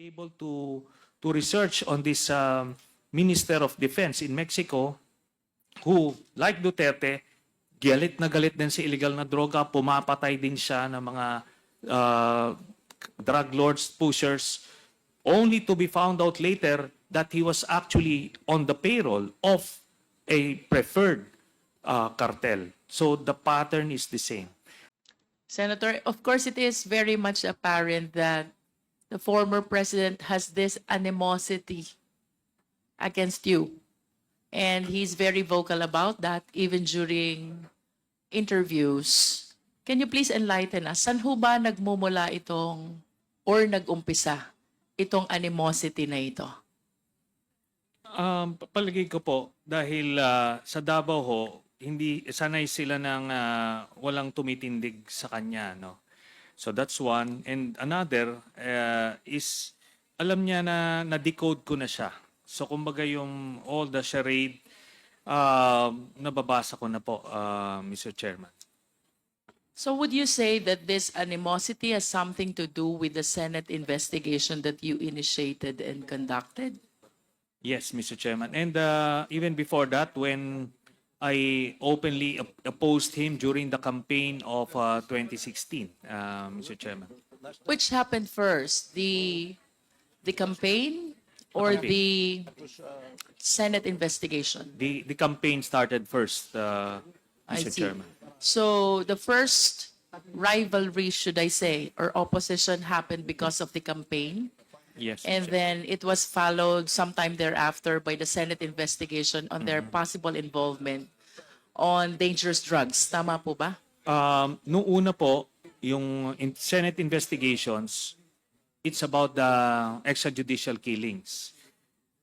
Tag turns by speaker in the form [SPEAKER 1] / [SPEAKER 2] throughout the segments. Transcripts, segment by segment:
[SPEAKER 1] able to research on this Minister of Defense in Mexico who, like Duterte, galit din sa illegal na droga, pumapatay din siya ng mga drug lords, pushers, only to be found out later that he was actually on the payroll of a preferred cartel. So the pattern is the same.
[SPEAKER 2] Senator, of course, it is very much apparent that the former president has this animosity against you. And he's very vocal about that even during interviews. Can you please enlighten us? Saan ho ba nagmumula itong or nag-umpisa itong animosity na ito?
[SPEAKER 1] Palagay ko po, dahil sa Davao ho, hindi sanay sila ng walang tumitindig sa kanya, no? So that's one. And another is alam niya na na-decode ko na siya. So kumbaga yung all the charade nababasa ko na po, Mr. Chairman.
[SPEAKER 2] So would you say that this animosity has something to do with the Senate investigation that you initiated and conducted?
[SPEAKER 1] Yes, Mr. Chairman. And even before that, when I openly opposed him during the campaign of 2016, Mr. Chairman.
[SPEAKER 2] Which happened first? The campaign or the Senate investigation?
[SPEAKER 1] The campaign started first,
[SPEAKER 2] I
[SPEAKER 1] Mr.
[SPEAKER 2] see.
[SPEAKER 1] Chairman.
[SPEAKER 2] So the first rivalry, should I say, or opposition happened because of the campaign?
[SPEAKER 1] Yes.
[SPEAKER 2] And
[SPEAKER 1] Mr.
[SPEAKER 2] then it was followed sometime thereafter by the Senate investigation on their possible involvement on dangerous drugs. Tama po ba?
[SPEAKER 1] Noong una po, yung Senate investigations, it's about the extrajudicial killings.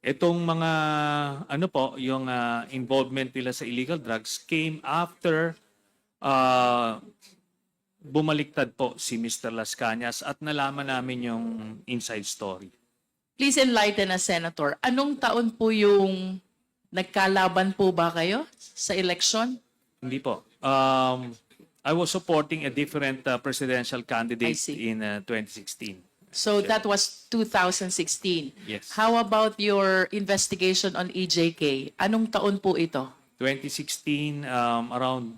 [SPEAKER 1] Itong mga, ano po, yung involvement nila sa illegal drugs came after bumaliktad po si Mr. Las Cañas at nalaman namin yung inside story.
[SPEAKER 2] Please enlighten us, Senator. Anong taon po yung nagkalaban po ba kayo sa election?
[SPEAKER 1] Hindi po. I was supporting a different presidential candidate
[SPEAKER 2] I see.
[SPEAKER 1] in 2016.
[SPEAKER 2] So that was 2016.
[SPEAKER 1] Yes.
[SPEAKER 2] How about your investigation on EJK? Anong taon po ito?
[SPEAKER 1] 2016, around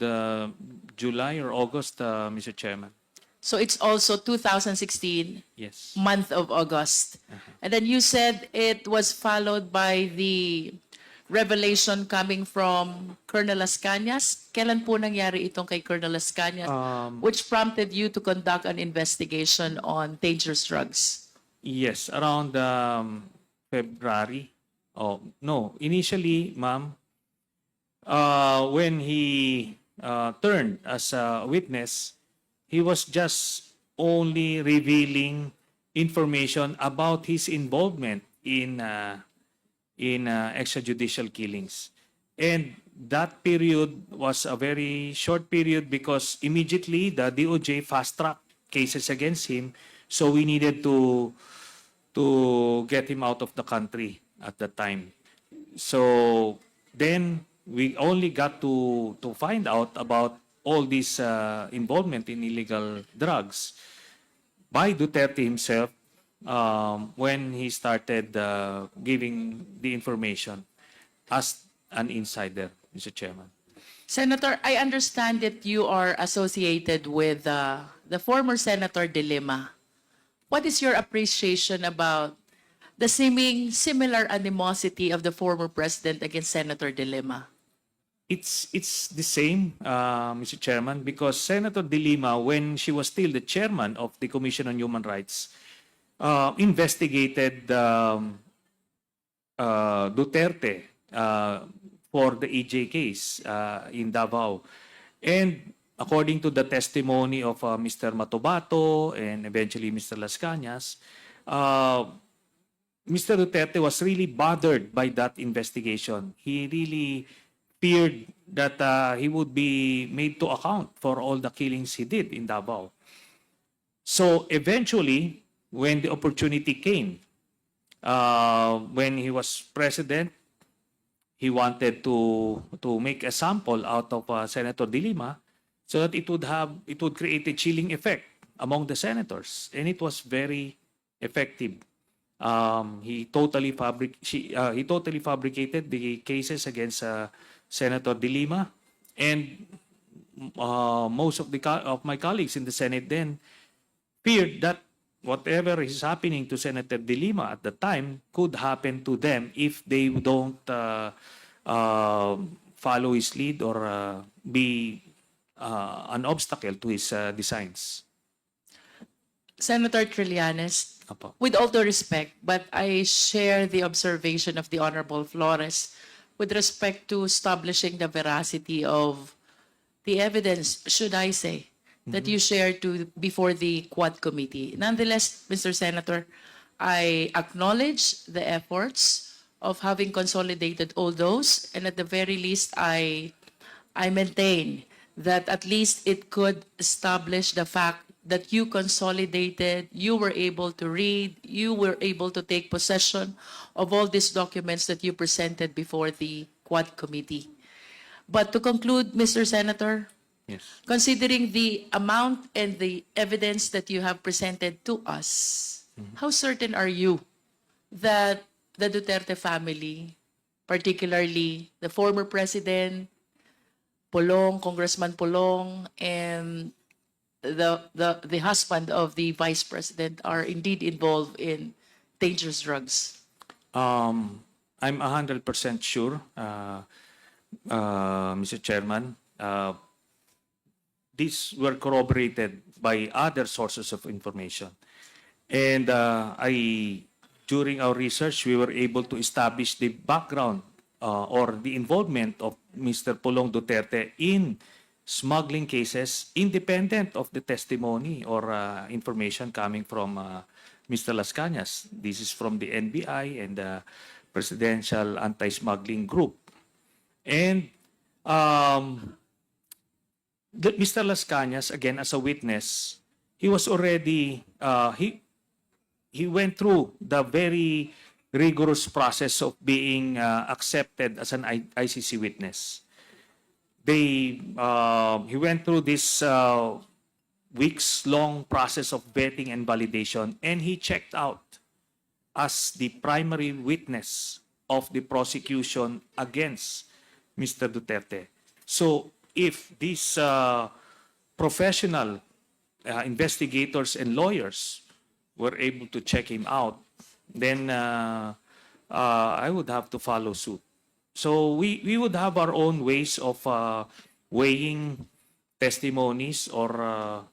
[SPEAKER 1] July or August, Mr. Chairman.
[SPEAKER 2] So it's also 2016,
[SPEAKER 1] Yes.
[SPEAKER 2] month of August. And then you said it was followed by the revelation coming from Colonel Las Cañas. Kailan po nangyari itong kay Colonel Las Cañas, which prompted you to conduct an investigation on dangerous drugs?
[SPEAKER 1] Yes, around February. Oh, no. Initially, ma'am, when he turned as a witness, he was just only revealing information about his involvement in extrajudicial killings. And that period was a very short period because immediately the DOJ fast-tracked cases against him, so we needed to get him out of the country at that time. So then we only got to find out about all this involvement in illegal drugs by Duterte himself when he started giving the information as an insider, Mr. Chairman.
[SPEAKER 2] Senator, I understand that you are associated with the former Senator De Lima. What is your appreciation about the seeming similar animosity of the former president against Senator De Lima?
[SPEAKER 1] It's the same, Mr. Chairman, because Senator De Lima, when she was still the chairman of the Commission on Human Rights, investigated Duterte for the EJ case in Davao. And according to the testimony of Mr. Matobato and eventually Mr. Las Cañas, Mr. Duterte was really bothered by that investigation. He really feared that he would be made to account for all the killings he did in Davao. So eventually, when the opportunity came, when he was president, he wanted to make a sample out of Senator De Lima so that it would create a chilling effect among the senators, and it was very effective. He totally fabricated the cases against Senator De Lima, and most of of my colleagues in the Senate then feared that whatever is happening to Senator De Lima at the time could happen to them if they don't follow his lead or be an obstacle to his designs.
[SPEAKER 2] Senator Trillanes,
[SPEAKER 1] Apo.
[SPEAKER 2] with all due respect, but I share the observation of the Honorable Flores with respect to establishing the veracity of the evidence, should I say, that you shared before the Quad Committee. Nonetheless, Mr. Senator, I acknowledge the efforts of having consolidated all those, and at the very least, I maintain that at least it could establish the fact that you consolidated, you were able to read, you were able to take possession of all these documents that you presented before the Quad Committee. But to conclude, Mr. Senator,
[SPEAKER 1] Yes.
[SPEAKER 2] considering the amount and the evidence that you have presented to us, how certain are you that the Duterte family, particularly the former president, Polong, Congressman Polong, and the husband of the vice president are indeed involved in dangerous drugs?
[SPEAKER 1] I'm 100% sure, Mr. Chairman. These were corroborated by other sources of information. And during our research, we were able to establish the background or the involvement of Mr. Polong Duterte in smuggling cases independent of the testimony or information coming from Mr. Las Cañas. This is from the NBI and the Presidential Anti-Smuggling Group. And Mr. Las Cañas, again, as a witness, he was already, he went through the very rigorous process of being accepted as an ICC witness. He went through this weeks-long process of vetting and validation, and he checked out as the primary witness of the prosecution against Mr. Duterte. So if these professional investigators and lawyers were able to check him out, then I would have to follow suit. So we would have our own ways of weighing testimonies or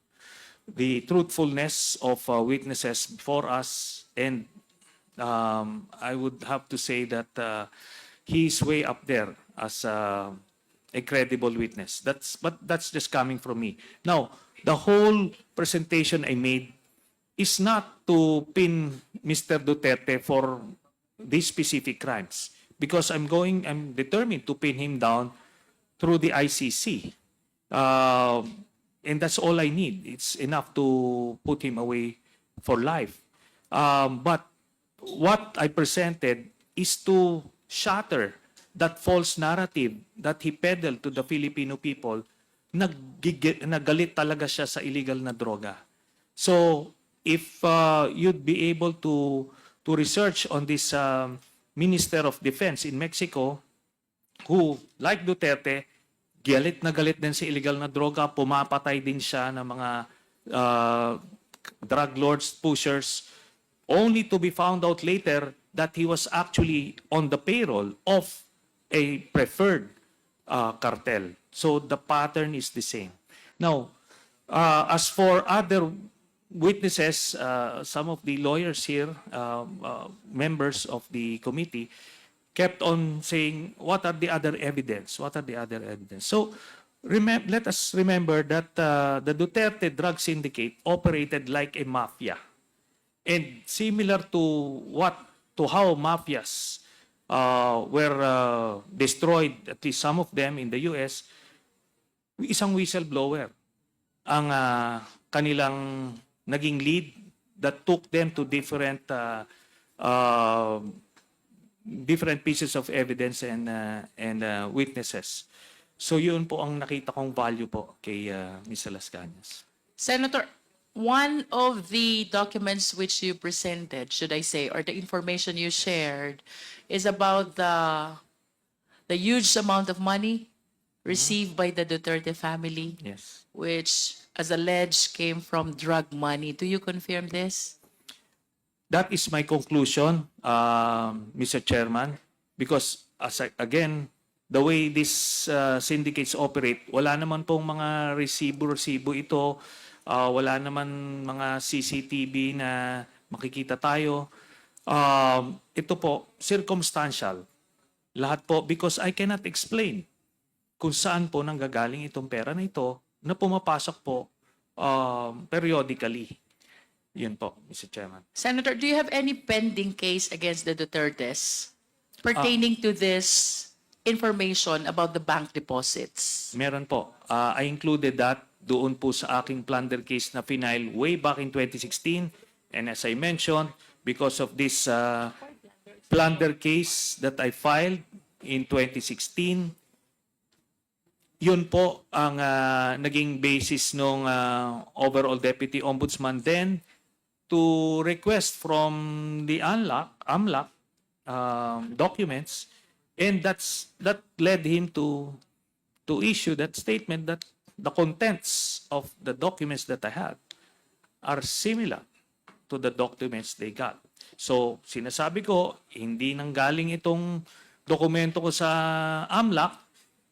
[SPEAKER 1] the truthfulness of witnesses before us. And I would have to say that he's way up there as a credible witness. But that's just coming from me. Now, the whole presentation I made is not to pin Mr. Duterte for these specific crimes, because I'm determined to pin him down through the ICC. And that's all I need. It's enough to put him away for life. But what I presented is to shatter that false narrative that he peddled to the Filipino people. Nagalit talaga siya sa illegal na droga. So if you'd be able to research on this Minister of Defense in Mexico, who, like Duterte, galit na galit din sa illegal na droga, pumapatay din siya ng mga drug lords, pushers, only to be found out later that he was actually on the payroll of a preferred cartel. So the pattern is the same. Now, as for other witnesses, some of the lawyers here, members of the committee, kept on saying, what are the other evidence? What are the other evidence? So let us remember that the Duterte drug syndicate operated like a mafia. And similar to how mafias were destroyed, at least some of them in the US, isang whistleblower ang kanilang naging lead that took them to different pieces of evidence and witnesses. So yun po ang nakita kong value po kay Mr. Las Cañas.
[SPEAKER 2] Senator, one of the documents which you presented, should I say, or the information you shared, is about the huge amount of money received by the Duterte family,
[SPEAKER 1] Yes.
[SPEAKER 2] which, as alleged, came from drug money. Do you confirm this?
[SPEAKER 1] That is my conclusion, Mr. Chairman, because again, the way these syndicates operate, wala naman pong mga resibo-resibo ito, wala naman mga CCTV na makikita tayo. Ito po, circumstantial. Lahat po, because I cannot explain kung saan po nanggagaling itong pera na ito na pumapasok po periodically. Yun po, Mr. Chairman.
[SPEAKER 2] Senator, do you have any pending case against the Dutertes pertaining to this information about the bank deposits?
[SPEAKER 1] Meron po. I included that doon po sa aking Plunder case na final way back in 2016. And as I mentioned, because of this Plunder case that I filed in 2016, yun po ang naging basis ng overall Deputy Ombudsman then to request from the AMLAC documents, and that led him to issue that statement that the contents of the documents that I had are similar to the documents they got. So, sinasabi ko, hindi nanggaling itong dokumento ko sa AMLAC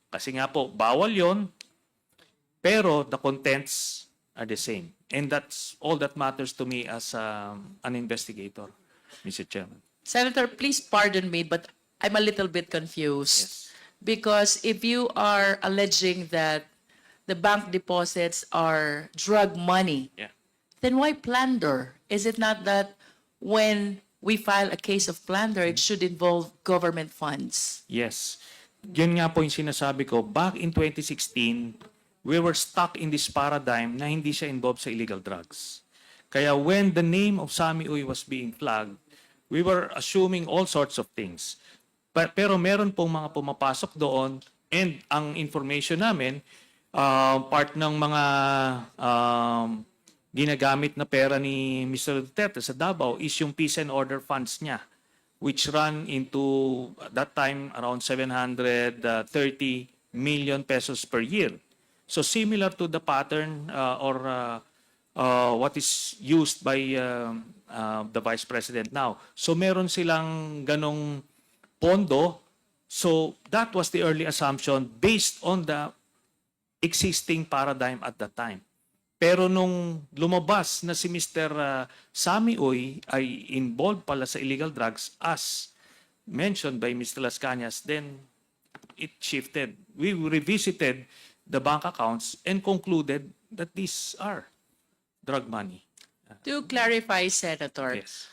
[SPEAKER 1] kasi nga po, bawal yon, pero the contents are the same. And that's all that matters to me as an investigator, Mr. Chairman.
[SPEAKER 2] Senator, please pardon me, but I'm a little bit confused.
[SPEAKER 1] Yes.
[SPEAKER 2] Because if you are alleging that the bank deposits are drug money,
[SPEAKER 1] Yeah.
[SPEAKER 2] then why plunder? Is it not that when we file a case of plunder, it should involve government funds?
[SPEAKER 1] Yes. Yun nga po yung sinasabi ko. Back in 2016, we were stuck in this paradigm na hindi siya involved sa illegal drugs. Kaya when the name of Sammy Uy was being flagged, we were assuming all sorts of things. Pero meron pong mga pumapasok doon, and ang information namin, part ng mga ginagamit na pera ni Mr. Duterte sa Davao is yung peace and order funds niya, which run into, at that time, around 730 million pesos per year. So similar to the pattern or what is used by the Vice President now. So meron silang ganong pondo. So that was the early assumption based on the existing paradigm at that time. Pero nung lumabas na si Mr. Sammy Uy ay involved pala sa illegal drugs as mentioned by Mr. Las Cañas, then it shifted. We revisited the bank accounts and concluded that these are drug money.
[SPEAKER 2] To clarify, Senator,
[SPEAKER 1] Yes.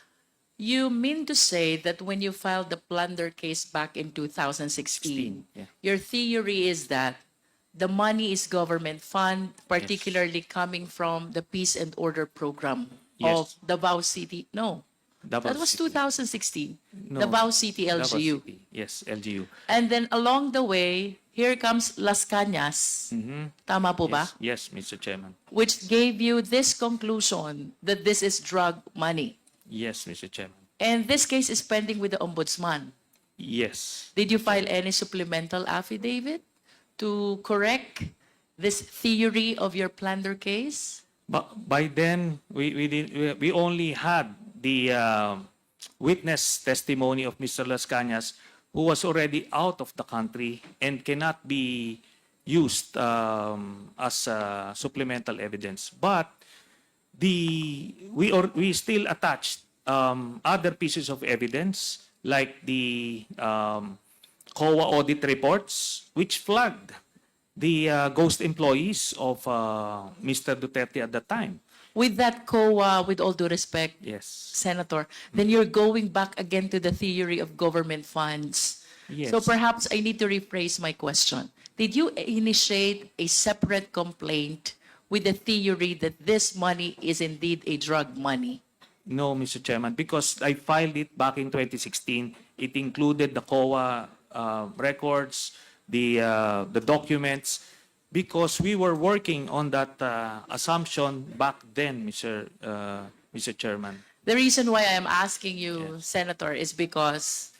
[SPEAKER 2] you mean to say that when you filed the plunder case back in 2016,
[SPEAKER 1] Yeah.
[SPEAKER 2] your theory is that the money is government fund, particularly coming from the Peace and Order Program of
[SPEAKER 1] Yes.
[SPEAKER 2] Davao City? No,
[SPEAKER 1] Davao
[SPEAKER 2] that was
[SPEAKER 1] City.
[SPEAKER 2] 2016.
[SPEAKER 1] No.
[SPEAKER 2] Davao City
[SPEAKER 1] Davao
[SPEAKER 2] LGU.
[SPEAKER 1] City. Yes, LGU.
[SPEAKER 2] And then along the way, here comes Las Cañas. Tama po ba?
[SPEAKER 1] Yes, Mr. Chairman.
[SPEAKER 2] Which gave you this conclusion that this is drug money.
[SPEAKER 1] Yes, Mr. Chairman.
[SPEAKER 2] And this case is pending with the Ombudsman.
[SPEAKER 1] Yes.
[SPEAKER 2] Did you file any supplemental affidavit to correct this theory of your plunder case?
[SPEAKER 1] But by then, we only had the witness testimony of Mr. Las Cañas, who was already out of the country and cannot be used as supplemental evidence. But we still attached other pieces of evidence like the COA audit reports, which flagged the ghost employees of Mr. Duterte at the time.
[SPEAKER 2] With that COA, with all due respect,
[SPEAKER 1] Yes.
[SPEAKER 2] Senator, then you're going back again to the theory of government funds.
[SPEAKER 1] Yes.
[SPEAKER 2] So perhaps I need to rephrase my question. Did you initiate a separate complaint with the theory that this money is indeed a drug money?
[SPEAKER 1] No, Mr. Chairman, because I filed it back in 2016. It included the COA records, the documents. because we were working on that assumption back then, Mr. Chairman.
[SPEAKER 2] The reason why I am asking you, Senator, is because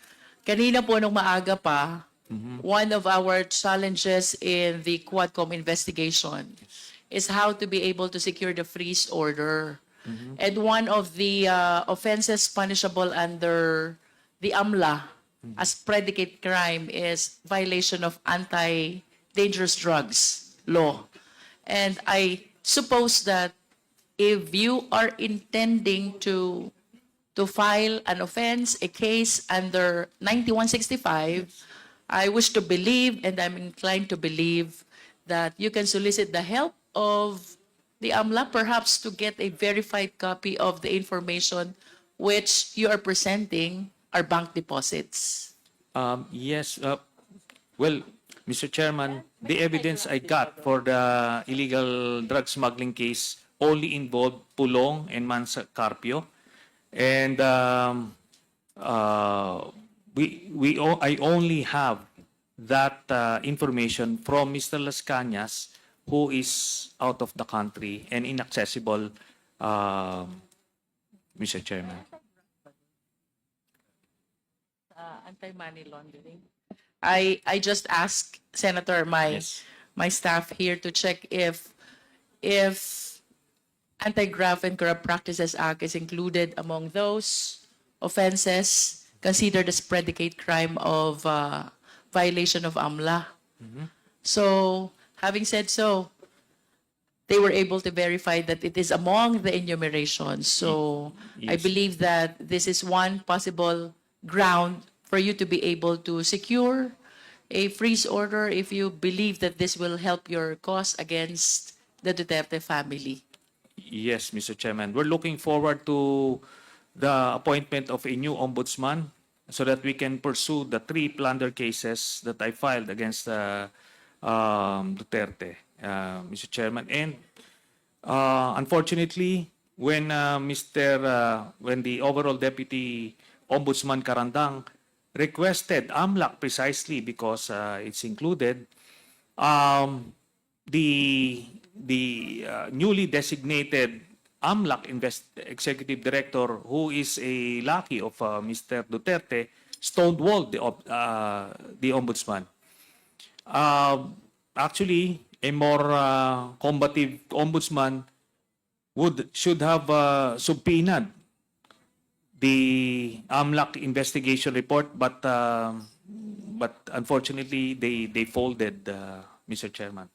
[SPEAKER 2] kanina po nung maaga pa, one of our challenges in the Quadcom investigation is how to be able to secure the freeze order. And one of the offenses punishable under the AMLA as predicate crime is violation of anti-dangerous drugs law. And I suppose that if you are intending to file an offense, a case under 9165, I wish to believe, and I'm inclined to believe, that you can solicit the help of the AMLA, perhaps to get a verified copy of the information which you are presenting are bank deposits.
[SPEAKER 1] Yes. Well, Mr. Chairman, the evidence I got for the illegal drug smuggling case only involved Pulong and Mansa Carpio. And I only have that information from Mr. Las Cañas, who is out of the country and inaccessible, Mr. Chairman.
[SPEAKER 2] Anti-money laundering. I just asked, Senator, my staff here to check if Anti-Graft and Corrupt Practices Act is included among those offenses considered as predicate crime of violation of AMLA. So, having said so, they were able to verify that it is among the enumerations. So, I
[SPEAKER 1] Yes.
[SPEAKER 2] believe that this is one possible ground for you to be able to secure a freeze order if you believe that this will help your cause against the Duterte family.
[SPEAKER 1] Yes, Mr. Chairman. We're looking forward to the appointment of a new ombudsman so that we can pursue the 3 plunder cases that I filed against Duterte, Mr. Chairman. And unfortunately, when when the overall deputy ombudsman Karandang requested AMLAC precisely because it's included, the newly designated AMLAC executive director, who is a lackey of Mr. Duterte, stonewalled the ombudsman. Actually, a more combative ombudsman should have subpoenaed the AMLAC investigation report, but unfortunately they folded, Mr. Chairman.